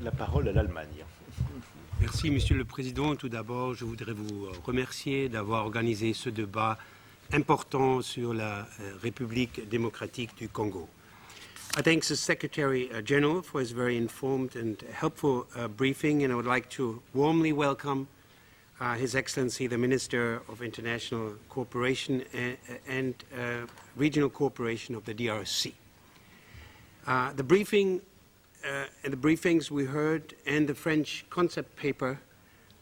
La parole à l'Allemagne. Merci, Monsieur le Président. Tout d'abord, je voudrais vous remercier d'avoir organisé ce débat important sur la République démocratique du Congo. I thank the Secretary General for his very informed and helpful briefing, and I would like to warmly welcome His Excellency, the Minister of International Cooperation and Regional Cooperation of the DRC. The briefing and the briefings we heard and the French concept paper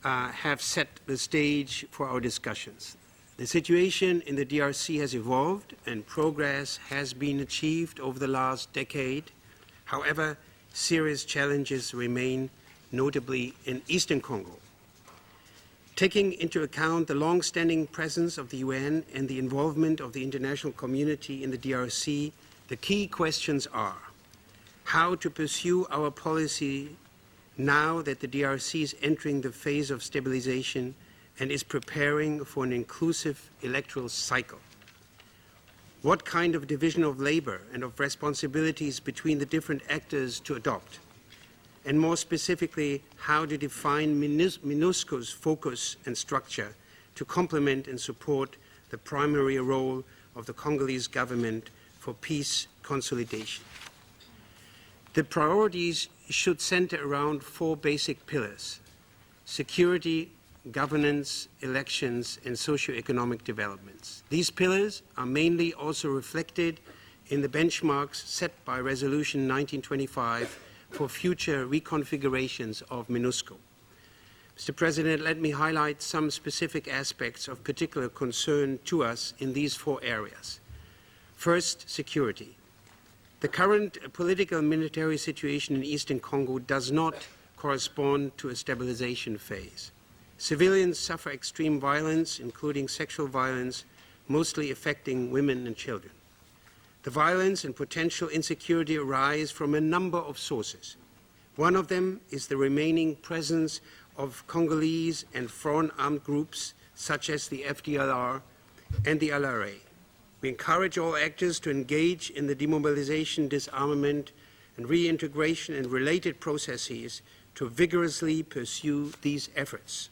have set the stage for our discussions. The situation in the DRC has evolved and progress has been achieved over the last decade. However, serious challenges remain, notably in Eastern Congo. Taking into account the long-standing presence of the UN and the involvement of the international community in the DRC, the key questions are how to pursue our policy now that the DRC is entering the phase of stabilization and is preparing for an inclusive electoral cycle. What kind of division of labor and of responsibilities between the different actors to adopt? And more specifically, how to define MINUSCO's focus and structure to complement and support the primary role of the Congolese government for peace consolidation. The priorities should center around four basic pillars: security, governance, elections, and socio-economic developments. These pillars are mainly also reflected in the benchmarks set by Resolution 1925 for future reconfigurations of MINUSCO. Mr. President, let me highlight some specific aspects of particular concern to us in these four areas. First, security. The current political and military situation in Eastern Congo does not correspond to a stabilization phase. Civilians suffer extreme violence, including sexual violence, mostly affecting women and children. The violence and potential insecurity arise from a number of sources. One of them is the remaining presence of Congolese and foreign armed groups such as the FDLR and the LRA. We encourage all actors to engage in the demobilization, disarmament, and reintegration and related processes to vigorously pursue these efforts.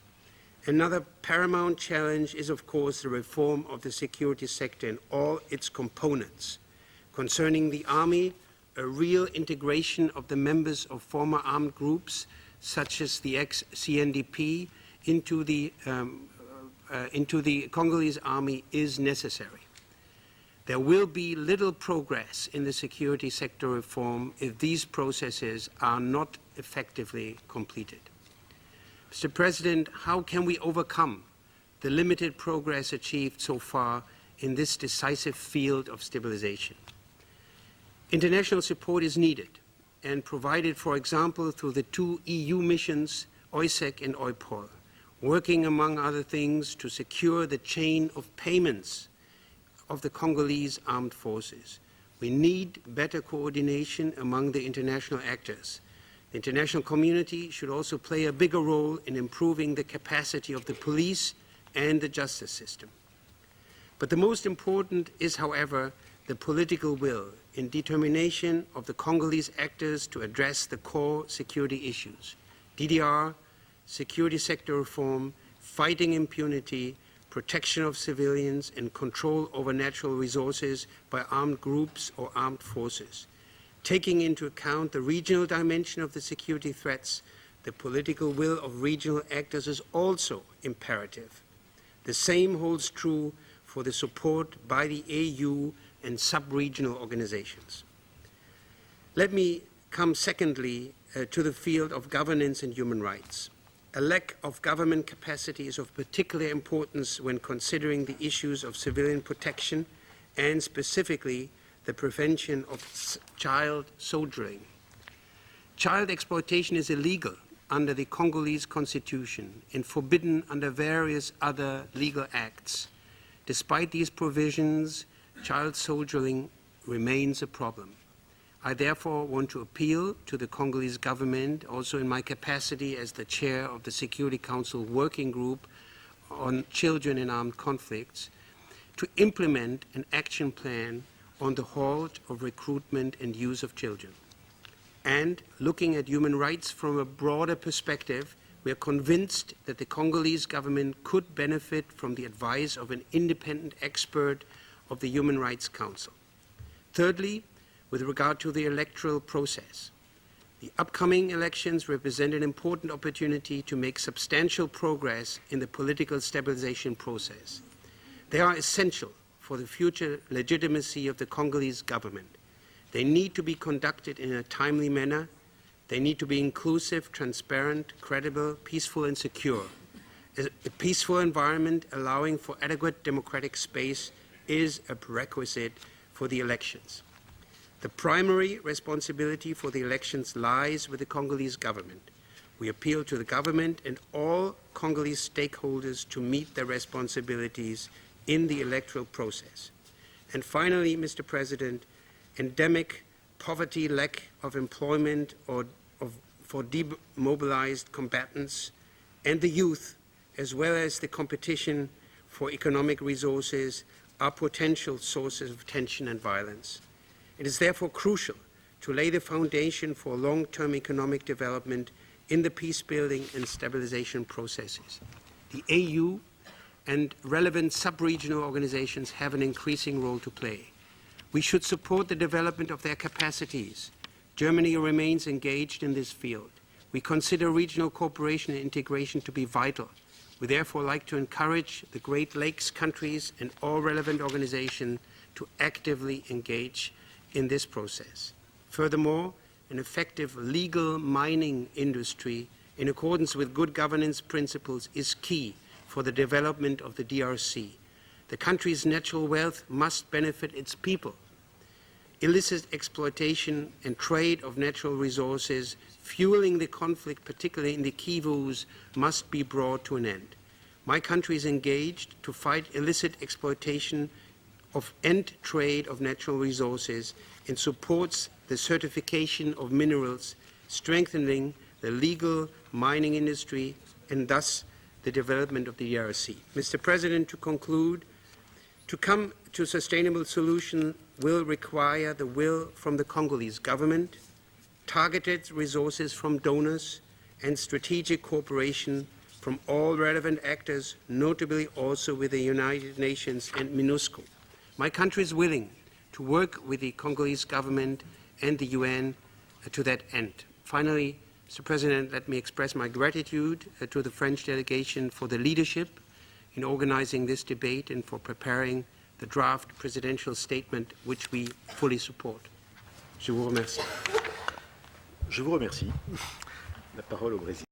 Another paramount challenge is, of course, the reform of the security sector in all its components. Concerning the army, a real integration of the members of former armed groups, such as the ex-CNDP, into the Congolese army is necessary. There will be little progress in the security sector reform if these processes are not effectively completed. Mr. President, how can we overcome the limited progress achieved so far in this decisive field of stabilization? International support is needed and provided, for example, through the two EU missions, OISEC and OIPOL, working, among other things, to secure the chain of payments of the Congolese armed forces. We need better coordination among the international actors. The international community should also play a bigger role in improving the capacity of the police and the justice system. But the most important is, however, the political will and determination of the Congolese actors to address the core security issues: DDR, security sector reform, fighting impunity, protection of civilians, and control over natural resources by armed groups or armed forces. Taking into account the regional dimension of the security threats, the political will of regional actors is also imperative. The same holds true for the support by the AU and sub-regional organizations. Let me come secondly to the field of governance and human rights. A lack of government capacity is of particular importance when considering the issues of civilian protection and specifically the prevention of child soldiering. Child exploitation is illegal under the Congolese constitution and forbidden under various other legal acts. Despite these provisions, child soldiering remains a problem. I therefore want to appeal to the Congolese government, also in my capacity as the chair of the Security Council Working Group on Children in Armed Conflicts, to implement an action plan on the halt of recruitment and use of children. And looking at human rights from a broader perspective, we are convinced that the Congolese government could benefit from the advice of an independent expert of the Human Rights Council. Thirdly, with regard to the electoral process, the upcoming elections represent an important opportunity to make substantial progress in the political stabilization process. They are essential for the future legitimacy of the Congolese government. They need to be conducted in a timely manner. They need to be inclusive, transparent, credible, peaceful, and secure. A peaceful environment allowing for adequate democratic space is a prerequisite for the elections. The primary responsibility for the elections lies with the Congolese government. We appeal to the government and all Congolese stakeholders to meet their responsibilities in the electoral process. And finally, Mr. President, endemic poverty, lack of employment for demobilized combatants and the youth, as well as the competition for economic resources, are potential sources of tension and violence. It is therefore crucial to lay the foundation for long-term economic development in the peace-building and stabilization processes. The AU and relevant sub-regional organizations have an increasing role to play. We should support the development of their capacities. Germany remains engaged in this field. We consider regional cooperation and integration to be vital. We therefore like to encourage the Great Lakes countries and all relevant organizations to actively engage in this process. Furthermore, an effective legal mining industry in accordance with good governance principles is key for the development of the DRC. The country's natural wealth must benefit its people. Illicit exploitation and trade of natural resources fueling the conflict, particularly in the Kivus, must be brought to an end. My country is engaged to fight illicit exploitation of and trade of natural resources and supports the certification of minerals, strengthening the legal mining industry and thus the development of the DRC. Mr. President, to conclude, to come to a sustainable solution will require the will from the Congolese government, targeted resources from donors, and strategic cooperation from all relevant actors, notably also with the United Nations and MINUSCO. My country is willing to work with the Congolese government and the UN to that end. Finally, Mr. President, let me express my gratitude to the French delegation for the leadership in organizing this debate and for preparing the draft presidential statement, which we fully support. Je vous remercie. Je vous remercie. La parole au Brésil.